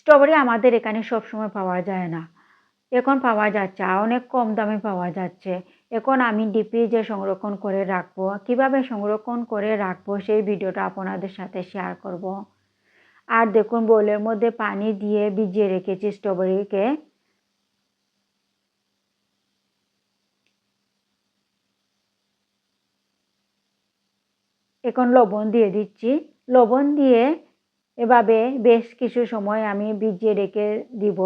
Strawberry আমাদের এখানে সবসময় পাওয়া যায় না। এখন পাওয়া যাচ্ছে আর অনেক কম দামে পাওয়া যাচ্ছে। এখন আমি ডিপ ফ্রিজে সংরক্ষণ করে রাখবো। কিভাবে সংরক্ষণ করে রাখবো সেই ভিডিওটা আপনাদের সাথে শেয়ার করব। আর দেখুন বোলের মধ্যে পানি দিয়ে ভিজিয়ে রেখেছি স্ট্রবেরিকে। এখন লবণ দিয়ে দিচ্ছি। লবণ দিয়ে এভাবে বেশ কিছু সময় আমি ভিজিয়ে রেখে দিব।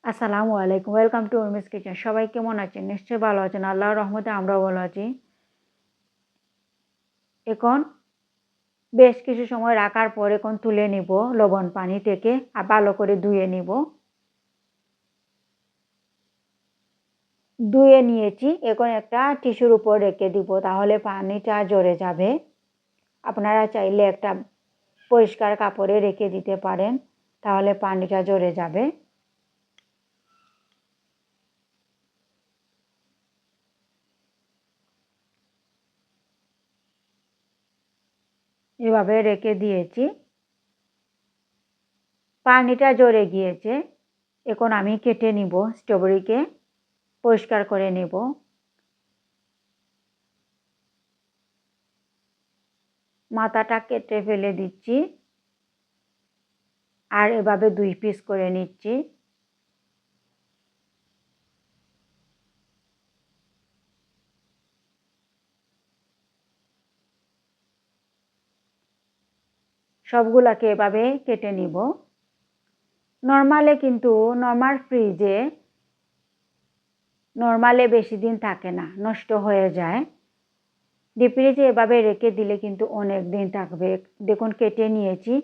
আসসালামু আলাইকুম, ওয়েলকাম টু উর্মিস কিচেন। সবাই কেমন আছেন? নিশ্চয়ই ভালো আছেন। আল্লাহর রহমতে আমরাও ভালো আছি। এখন বেশ কিছু সময় রাখার পর এখন তুলে নিব লবণ পানি থেকে আর ভালো করে ধুয়ে নিব। ধুয়ে নিয়েছি, এখন একটা টিস্যুর উপর রেখে দিব, তাহলে পানিটা ঝরে যাবে। আপনারা চাইলে একটা পরিষ্কার কাপড়ে রেখে দিতে পারেন, তাহলে পানিটা ঝরে যাবে। এভাবে রেখে দিয়েছি, পানিটা ঝরে গিয়েছে। এখন আমি কেটে নিব স্ট্রবেরিকে, পরিষ্কার করে নেব। মাথাটা কেটে ফেলে দিচ্ছি আর এভাবে 2 পিস করে নিচ্ছি। সবগুলাকে এভাবে কেটে নিব। নর্মালে বেশি দিন থাকে না, নষ্ট হয়ে যায়। ডিপ ফ্রিজে এভাবে রেখে দিলে কিন্তু অনেক দিন থাকবে। দেখুন কেটে নিয়েছি,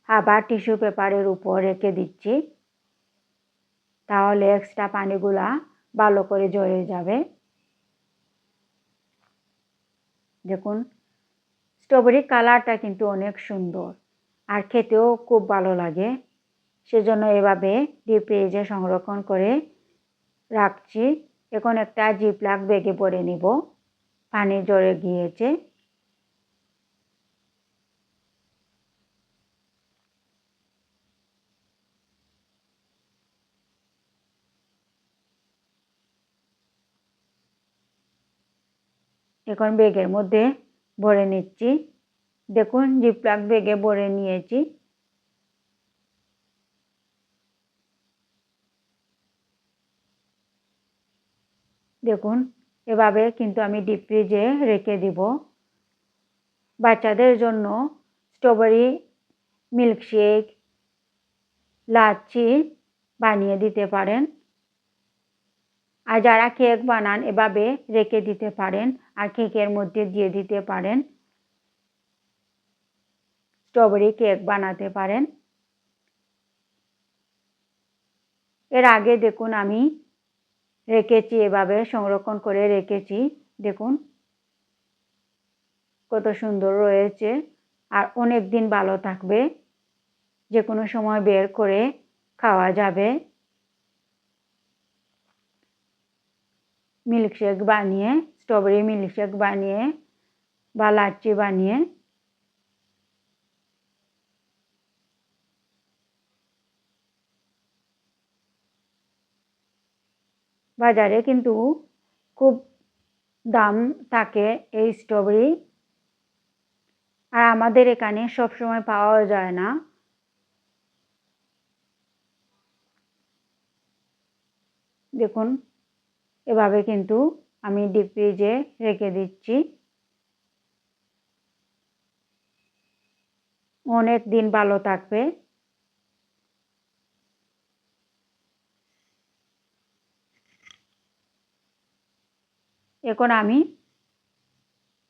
আবার টিস্যু পেপারের উপর রেখে দিচ্ছি, তাহলে এক্সট্রা পানিগুলা ভালো করে ঝরে যাবে। দেখুন স্ট্রবেরি কালারটা কিন্তু অনেক সুন্দর আর খেতেও খুব ভালো লাগে। সেজন্য এভাবে ডিপ ফ্রিজে সংরক্ষণ করে রাখছি। এখন একটা জিপলক ব্যাগে ভরে নিব। পানি ঝরে গিয়েছে। এখন ব্যাগের মধ্যে ভরে নিচ্ছি। দেখুন জিপলক ব্যাগে ভরে নিয়েছি। দেখুন এভাবে কিন্তু আমি ডিপ ফ্রিজে রেখে দিব। বাচ্চাদের জন্য স্ট্রবেরি মিল্কশেক, লাচ্ছি বানিয়ে দিতে পারেন। আর যারা কেক বানান এভাবে রেখে দিতে পারেন আর কেকের মধ্যে দিয়ে দিতে পারেন। স্ট্রবেরি কেক বানাতে পারেন। এর আগে দেখুন আমি রেখেছি, এভাবে সংরক্ষণ করে রেখেছি। দেখুন কত সুন্দর রয়েছে আর অনেক দিন ভালো থাকবে। যে কোনো সময় বের করে খাওয়া যাবে। মিল্কশেক বানিয়ে, স্ট্রবেরি মিল্কশেক বানিয়ে বা লাচ্ছি বানিয়ে বাজারে কিন্তু খুব দাম থাকে এই স্ট্রবেরি, আর আমাদের এখানে সবসময় পাওয়া যায় না। দেখুন এভাবে কিন্তু আমি ডিপ ফ্রিজে রেখে দিচ্ছি, অনেক দিন ভালো থাকবে। এখন আমি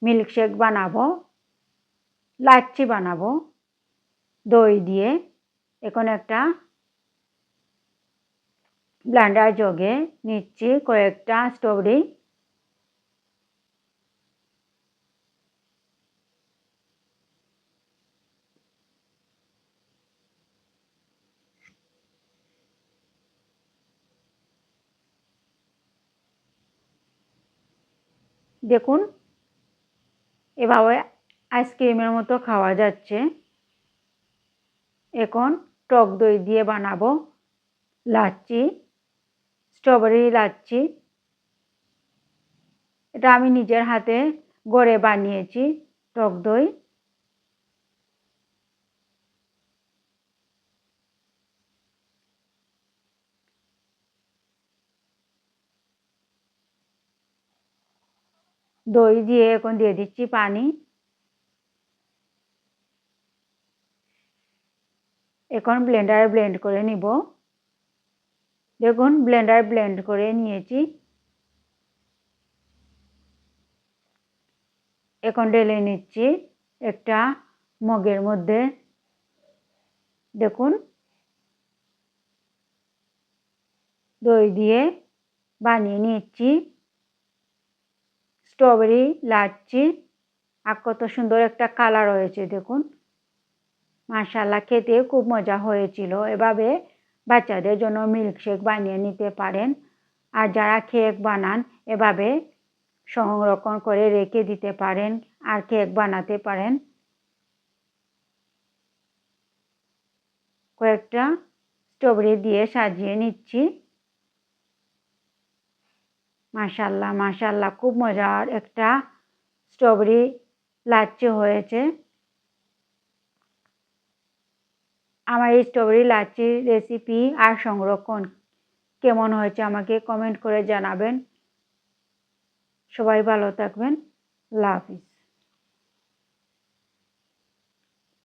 মিল্কশেক বানাবো, লাচ্ছি বানাবো দই দিয়ে। এখন একটা ব্লেন্ডার জগে নিচ্ছি কয়েকটা স্ট্রবেরি। দেখুন এভাবে আইসক্রিমের মতো খাওয়া যাচ্ছে। এখন টক দই দিয়ে বানাবো লাচ্ছি, স্ট্রবেরি লাচ্ছি। এটা আমি নিজের হাতে ঘরে বানিয়েছি টক দই। দই দিয়ে এখন দিয়ে দিচ্ছি পানি। এখন ব্লেন্ডারে ব্লেন্ড করে নিব। দেখুন ব্লেন্ডারে ব্লেন্ড করে নিয়েছি। এখন ঢেলে নিচ্ছি একটা মগের মধ্যে। দেখুন দই দিয়ে বানিয়ে নিচ্ছি স্ট্রবেরি লাচ্ছি। আর কত সুন্দর একটা কালার হয়েছে দেখুন। মাশাআল্লাহ, খেতে খুব মজা হয়েছিল। এভাবে বাচ্চাদের জন্য মিল্কশেক বানিয়ে নিতে পারেন। আর যারা কেক বানান এভাবে সংরক্ষণ করে রেখে দিতে পারেন আর কেক বানাতে পারেন। কয়েকটা স্ট্রবেরি দিয়ে সাজিয়ে নিচ্ছি। মাশাআল্লাহ মাশাআল্লাহ, খুব মজার একটা স্ট্রবেরি লাচ্ছি হয়েছে। আমার এই স্ট্রবেরি লাচ্ছির রেসিপি আর সংরক্ষণ কেমন হয়েছে আমাকে কমেন্ট করে জানাবেন। সবাই ভালো থাকবেন। আল্লাহ হাফিজ।